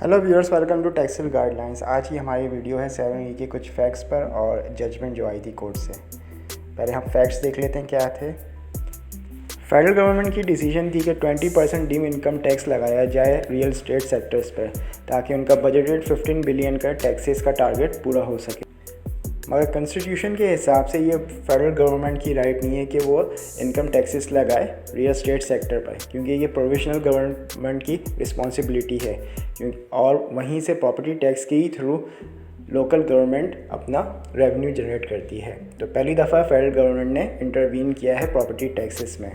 Hello viewers, welcome to taxable guidelines. आज की हमारी वीडियो है 7E के कुछ फैक्ट्स पर और जजमेंट जो आई थी कोर्ट से। पहले हम फैक्ट्स देख लेते हैं क्या थे। फेडरल गवर्नमेंट की डिसीजन थी कि 20% डीम इनकम टैक्स लगाया जाए रियल एस्टेट सेक्टर्स पर, ताकि उनका बजटेड 15 बिलियन का टैक्सेस का टारगेट पूरा हो सके। मगर कॉन्स्टिट्यूशन के हिसाब से ये फेडरल गवर्नमेंट की राइट नहीं है कि वो इनकम टैक्सेस लगाए रियल एस्टेट सेक्टर पर, क्योंकि ये प्रोविजनल गवर्नमेंट की रिस्पॉन्सिबिलिटी है। और वहीं से प्रॉपर्टी टैक्स के ही थ्रू लोकल गवर्नमेंट अपना रेवेन्यू जनरेट करती है। तो पहली दफ़ा फेडरल गवर्नमेंट ने इंटरवीन किया है प्रॉपर्टी टैक्सेस में।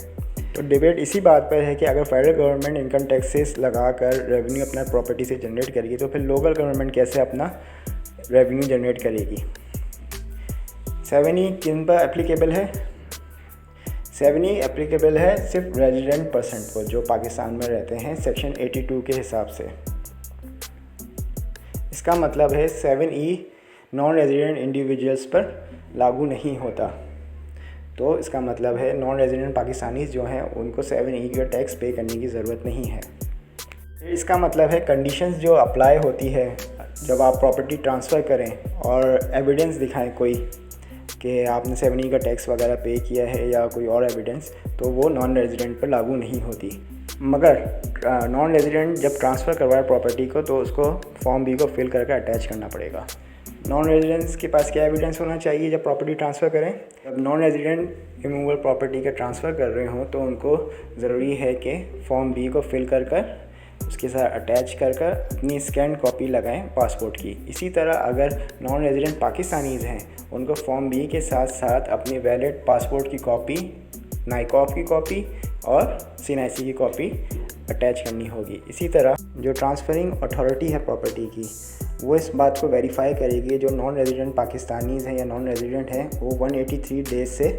तो डिबेट इसी बात पर है कि अगर फेडरल गवर्नमेंट इनकम टैक्सेस लगाकर रेवेन्यू अपना प्रॉपर्टी से जनरेट करेगी, तो फिर लोकल गवर्नमेंट कैसे अपना रेवेन्यू जनरेट करेगी। 7E किन पर एप्लीकेबल है? 7E एप्लीकेबल है सिर्फ रेजिडेंट पर्सन को जो पाकिस्तान में रहते हैं, सेक्शन 82 के हिसाब से। इसका मतलब है 7E नॉन रेजिडेंट इंडिविजुअल्स पर लागू नहीं होता। तो इसका मतलब है नॉन रेजिडेंट पाकिस्तानीज़ जो हैं उनको 7E का टैक्स पे करने की ज़रूरत नहीं है। इसका मतलब है कंडीशंस जो अप्लाई होती है जब आप प्रॉपर्टी ट्रांसफ़र करें और एविडेंस दिखाएं कोई कि आपने 7E का टैक्स वगैरह पे किया है या कोई और एविडेंस, तो वो नॉन रेजिडेंट पर लागू नहीं होती। मगर नॉन रेजिडेंट जब ट्रांसफ़र करवाए प्रॉपर्टी को, तो उसको फॉर्म बी को फिल करके अटैच करना पड़ेगा। नॉन रेजिडेंट्स के पास क्या एविडेंस होना चाहिए जब प्रॉपर्टी ट्रांसफ़र करें? जब नॉन रेजिडेंट इमूवेबल प्रॉपर्टी का ट्रांसफ़र कर रहे हों तो उनको ज़रूरी है कि फॉर्म बी को फिल कर उसके साथ अटैच कर अपनी स्कैन कॉपी लगाएं पासपोर्ट की। इसी तरह अगर नॉन रेजिडेंट पाकिस्तानीज़ हैं, उनको फॉर्म बी के साथ साथ अपनी वैलिड पासपोर्ट की कॉपी, नाइकॉफ की कॉपी और CNIC की कॉपी अटैच करनी होगी। इसी तरह जो ट्रांसफरिंग अथॉरिटी है प्रॉपर्टी की, वो इस बात को वेरीफाई करेगी जो नॉन रेजिडेंट पाकिस्तानीज़ हैं या नॉन रेजिडेंट हैं वो 183 डेज से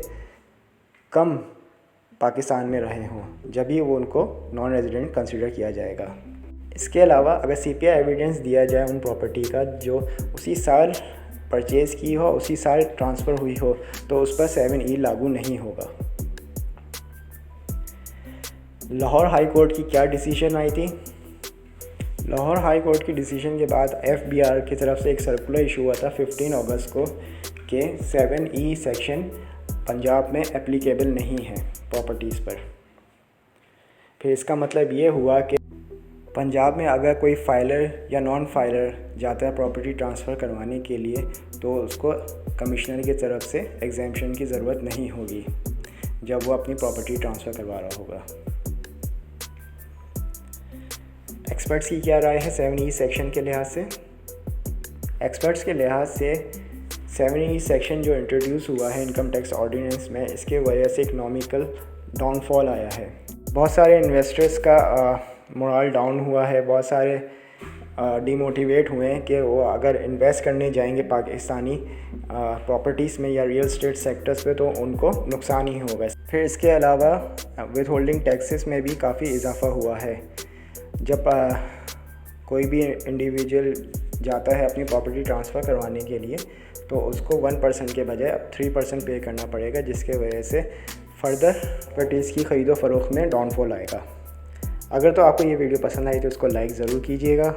कम पाकिस्तान में रहे हों, जब ही वो उनको नॉन रेजिडेंट कंसिडर किया जाएगा। इसके अलावा अगर CPI एविडेंस दिया जाए उन प्रॉपर्टी का जो उसी साल परचेज़ की हो, उसी साल ट्रांसफ़र हुई हो, तो उस पर 7E लागू नहीं होगा। लाहौर हाई कोर्ट की क्या डिसीजन आई थी? लाहौर हाई कोर्ट की डिसीजन के बाद FBR की तरफ से एक सर्कुलर इशू हुआ था 15 अगस्त को कि 7E सेक्शन पंजाब में एप्लीकेबल नहीं है प्रॉपर्टीज़ पर। फिर इसका मतलब ये हुआ कि पंजाब में अगर कोई फाइलर या नॉन फाइलर जाता है प्रॉपर्टी ट्रांसफ़र करवाने के लिए, तो उसको कमिश्नर की तरफ से एग्जेम्पशन की ज़रूरत नहीं होगी जब वो अपनी प्रॉपर्टी ट्रांसफ़र करवा रहा होगा। एक्सपर्ट्स की क्या राय है 7E सेक्शन के लिहाज से? एक्सपर्ट्स के लिहाज से 7E सेक्शन जो इंट्रोड्यूस हुआ है इनकम टैक्स ऑर्डिनेंस में, इसके वजह से इकनॉमिकल डाउनफॉल आया है। बहुत सारे इन्वेस्टर्स का मोरल डाउन हुआ है, बहुत सारे डिमोटिवेट हुए हैं कि वो अगर इन्वेस्ट करने जाएंगे पाकिस्तानी प्रॉपर्टीज़ में या रियल एस्टेट सेक्टर्स पे, तो उनको नुकसान ही होगा। फिर इसके अलावा विद होल्डिंग टैक्सेस में भी काफ़ी इजाफा हुआ है। जब कोई भी इंडिविजुअल जाता है अपनी प्रॉपर्टी ट्रांसफ़र करवाने के लिए, तो उसको 1% के बजाय अब 3% पे करना पड़ेगा, जिसके वजह से फर्दर प्रॉपर्टीज़ की ख़रीदो फ़रोख्त में डाउनफॉल आएगा। अगर तो आपको ये वीडियो पसंद आई तो उसको लाइक ज़रूर कीजिएगा,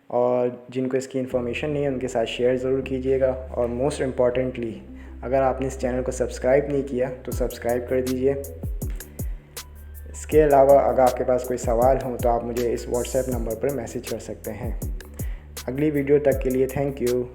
और जिनको इसकी इन्फॉर्मेशन नहीं है उनके साथ शेयर ज़रूर कीजिएगा। और मोस्ट इम्पॉर्टेंटली, अगर आपने इस चैनल को सब्सक्राइब नहीं किया तो सब्सक्राइब कर दीजिए। इसके अलावा अगर आपके पास कोई सवाल हो तो आप मुझे इस WhatsApp नंबर पर मैसेज कर सकते हैं। अगली वीडियो तक के लिए थैंक यू।